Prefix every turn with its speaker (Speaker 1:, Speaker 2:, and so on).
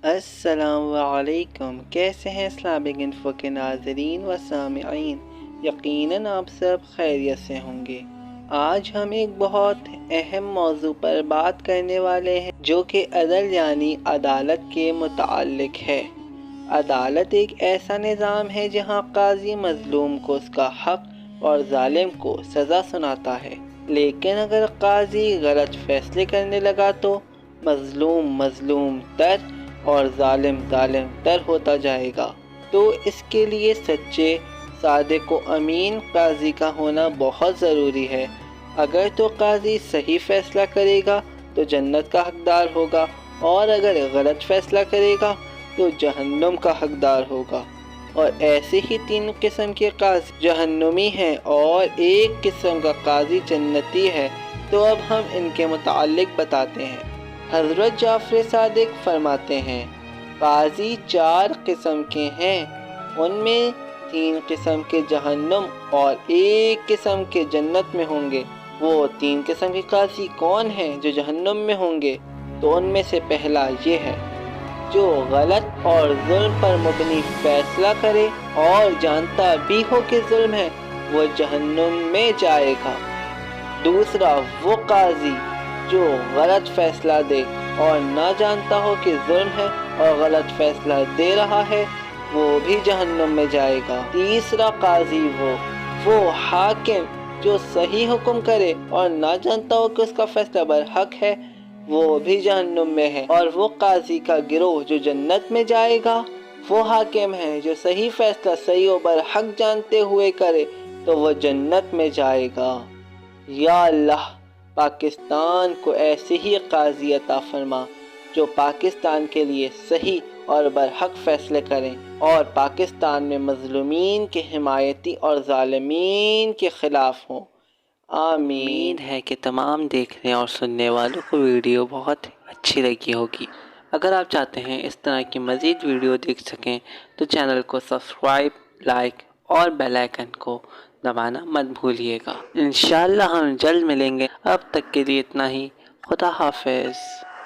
Speaker 1: السلام علیکم، کیسے ہیں اسلامک انفو کے ناظرین و سامعین؟ یقیناً آپ سب خیریت سے ہوں گے۔ آج ہم ایک بہت اہم موضوع پر بات کرنے والے ہیں جو کہ عدل یعنی عدالت کے متعلق ہے۔ عدالت ایک ایسا نظام ہے جہاں قاضی مظلوم کو اس کا حق اور ظالم کو سزا سناتا ہے، لیکن اگر قاضی غلط فیصلے کرنے لگا تو مظلوم تر اور ظالم تر ہوتا جائے گا۔ تو اس کے لیے سچے، صادق و امین قاضی کا ہونا بہت ضروری ہے۔ اگر تو قاضی صحیح فیصلہ کرے گا تو جنت کا حقدار ہوگا، اور اگر غلط فیصلہ کرے گا تو جہنم کا حقدار ہوگا۔ اور ایسے ہی 3 قسم کے قاضی جہنمی ہیں اور 1 قسم کا قاضی جنتی ہے۔ تو اب ہم ان کے متعلق بتاتے ہیں۔ حضرت جعفر صادق فرماتے ہیں، قاضی 4 قسم کے ہیں، ان میں 3 قسم کے جہنم اور 1 قسم کے جنت میں ہوں گے۔ وہ 3 قسم کے قاضی کون ہیں جو جہنم میں ہوں گے؟ تو ان میں سے پہلا یہ ہے، جو غلط اور ظلم پر مبنی فیصلہ کرے اور جانتا بھی ہو کہ ظلم ہے، وہ جہنم میں جائے گا۔ دوسرا وہ قاضی جو غلط فیصلہ دے اور نہ جانتا ہو کہ ظلم ہے اور غلط فیصلہ دے رہا ہے، وہ بھی جہنم میں جائے گا۔ تیسرا قاضی وہ حاکم جو صحیح حکم کرے اور نہ جانتا ہو کہ اس کا فیصلہ برحق ہے، وہ بھی جہنم میں ہے۔ اور وہ قاضی کا گروہ جو جنت میں جائے گا، وہ حاکم ہے جو صحیح فیصلہ صحیح و برحق جانتے ہوئے کرے، تو وہ جنت میں جائے گا۔ یا اللہ، پاکستان کو ایسے ہی قاضی عطا فرما جو پاکستان کے لیے صحیح اور برحق فیصلے کریں اور پاکستان میں مظلومین کے حمایتی اور ظالمین کے خلاف ہوں۔ آمین۔ امید ہے کہ تمام دیکھنے اور سننے والوں کو ویڈیو بہت اچھی لگی ہوگی۔ اگر آپ چاہتے ہیں اس طرح کی مزید ویڈیو دیکھ سکیں تو چینل کو سبسکرائب، لائک اور بیل آئیکن کو دبانا مت بھولیے گا۔ انشاءاللہ ہم جلد ملیں گے۔ اب تک کے لیے اتنا ہی۔ خدا حافظ۔